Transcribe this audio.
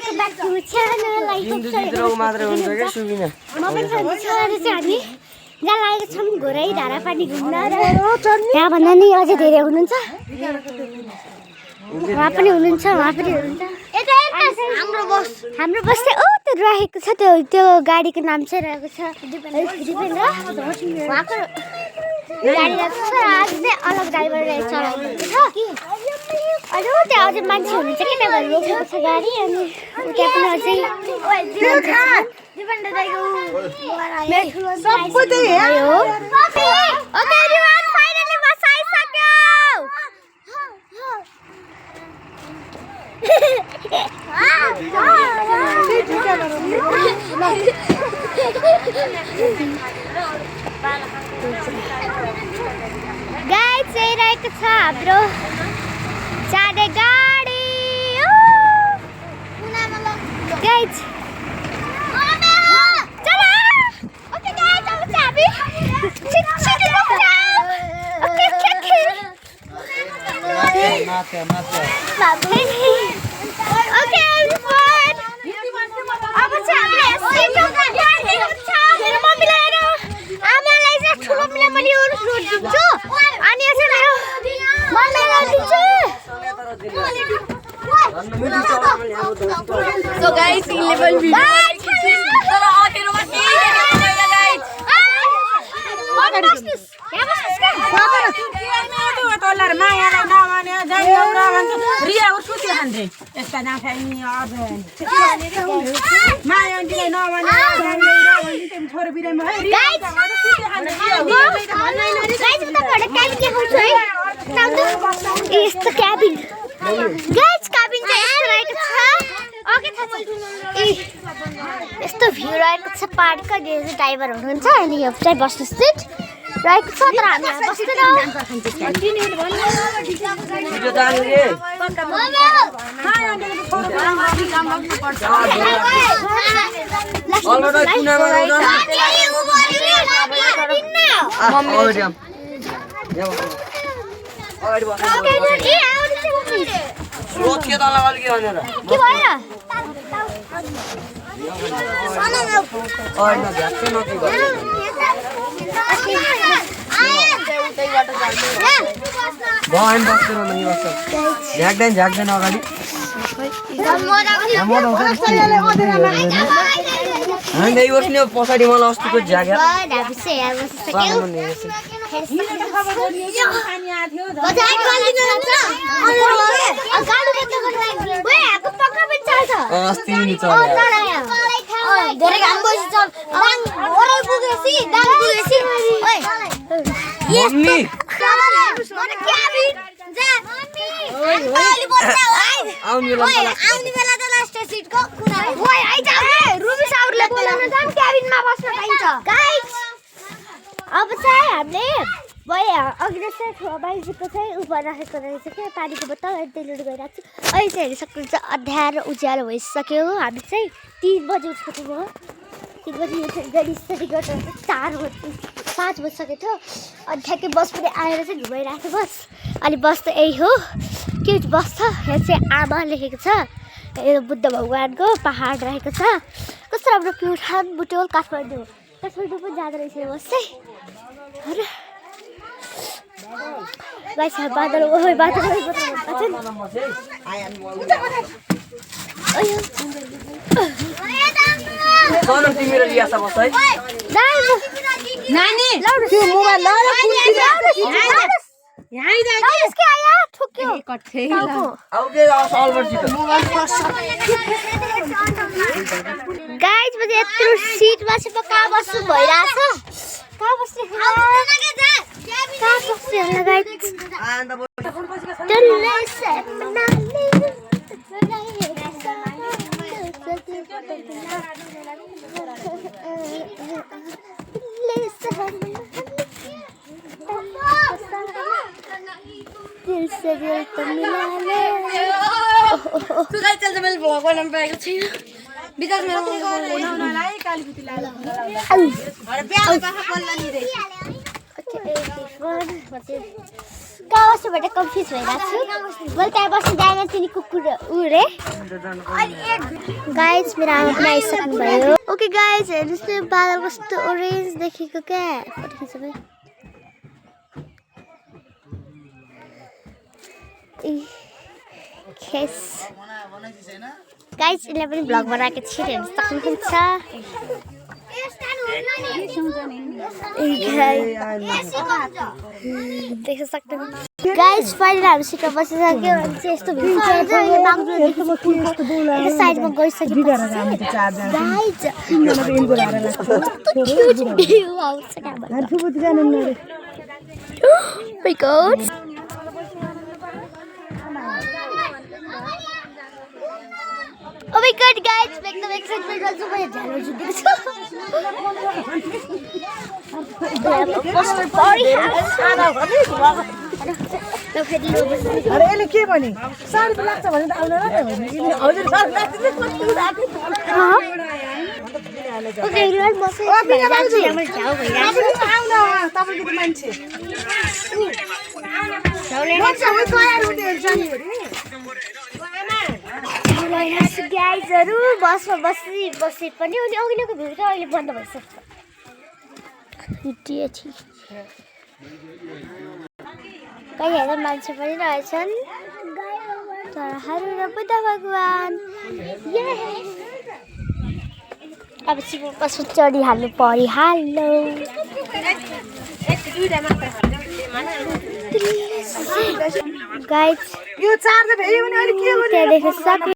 Welcome back to channel like मात्र हुन्छ के सुबिना म पनि सन्चै छ र चाहिँ हामी जहाँ लागेको छौँ घोरै धारा पानी घुम्न र यहाँ भन्दा नि अझै धेरै हुनुहुन्छ उहाँ पनि हुनुहुन्छ हाम्रो बस चाहिँ त्यो राखेको छ त्यो गाडीको नाम चाहिँ रहेको छ उहाँको गाडी राखेको छ आज चाहिँ अलग ड्राइभर चलाइदिएको छ अझै त्यहाँ अझै मान्छे हुनुहुन्छ कि त्यहाँ रोकेको छ गाडी अनि त्यहाँ पनि अझै गाइस आइरहेको छ हाम्रो जाने गाडी गाइस चला ओके गाइस अब चाहिँ हामी छिटो ओके एभ्रीवन अब चाहिँ हामीले सिटमा गाडेको छ मेरो मम्मीलाई र आमालाई चाहिँ ठुलो मिला मैले यो फ्रुट दिन्छु अनि यसरी मेरो मम्मीलाई दिन्छु So guys, in level video. तर अटेरोमा केही देखेको छैन गाइस। तोलार मायालाई नमाने जाइरा भन्छ रिया उठ्यो खान्छे यस्ता नाखाइनी अब माया आन्टीलाई नमाने जाइरा भन्छ तिमी छोरो बिरामी है गाइस तपाईहरुले क्याबिन देखाउँछु है यस्तो क्याबिन गाइस क्याबिन चाहिँ यस्तो रहेको छ ओके थाहा छ यस्तो भ्यू रहेको छ पार्कको ड्राइभर हुनुहुन्छ अनि यो चाहिँ बस्नु सिट रहेको छ तर हामी यहाँ बस्दैनौँ झाक्दैन अगाडि पछाडि मलाई अस्तिको झ्याक अस्ति नि धेरै काम बसी चल ओरै पुगेसी दाङ पुगेसी ओइ मम्मी मन क्याबिन जा मम्मी अहिले बोल्दा आउनु आउने बेला त लास्ट सिटको कुरा ओइ आइज रुबी साउरले बोलाउन जाम क्याबिनमा बस्न पाइन्छ गाइस अब चाहिँ हामीले अघि चाहिँ बाइकको चाहिँ उपर राखेको रहेछ क्या पानीको बोतल डेलिभरी गरिरहेको छु अहिले चाहिँ हेरि सक्नुहुन्छ अँध्यारो उज्यालो भइसक्यो हामी चाहिँ 3 बजी उठेको थियो 3 बजी गाडी स्टडी गरेर 5 बजिसकेको थियो अनि ठ्याक्कै बस पनि आएर चाहिँ घुमाइरहेको थियो बस अनि बस त यही हो के बस छ यहाँ चाहिँ आमा लेखेको छ यो बुद्ध भगवान्को पहाड रहेको छ कस्तो राम्रो प्युठान बुटोल काठमाडौँ पनि जाँदो रहेछ बस चाहिँ हो गाइस बादल तिम्रो रियासा बस है नानी त्यो मोबाइल ल यही जा इसके आया ठोक्यो कट्थे गाइस म यत्रो सिटमा चाहिँ कहाँ बस्नु भइरहेछ कहाँ बस्ने होला गाइस दिल से दिल तो मिला ले तू गाइस चल मैले भ्लग बनाउन पाएको छैन बिकज मेरो बनाउनलाई कालीपुती लाला अरे बिहाको पाखा बोल्ला नि रे ओके कहाँ बस्नुबाट कन्फ्युज भइरहेको छु मैले त्यहाँ बस्नु जाँदा तिनी कुकुर उरे गाइज मेरो आमा पनि आइसक्नु भयो ओके गाइज हेर्नुहोस् न बादल कस्तो ओरेन्ज देखेको क्या फोटो खिच्नु भयो खेस गाइज यसले पनि भ्लग बनाएको छु हेर्नु सक्नुहुन्छ देख्न सक्नुहुन्छ गाइज फाइनल हामी सिटमा बसिसक्यो अनि चाहिँ यस्तो भिडियो साइडमा गइसकेपछि guys Oh my god guys, एकदम एक्साइटमेन्ट गर्छु म झ्यालो जुटेको अरे यसले के भने साडी त लाग्छ भने त आउन र हजुर साडी लाग्छ ओके रियल बसे जान्छु हाम्रो झ्याउ भइरहेको आउन तपाईको त मान्छे झ्याउले गाइजहरू बसमा बसे पनि अनि अघिल्लोको भिड त अहिले बन्द भइसक्छ कहीँ हेर्दा मान्छे पनि रहेछन् चराहरू र बुद्ध भगवान् अब शिव पशु चढिहाल्नु परिहाल्यो गाइज यो चार्ज भेट्यो भने अहिले के गर्ने त्यहाँ देख्न सक्नु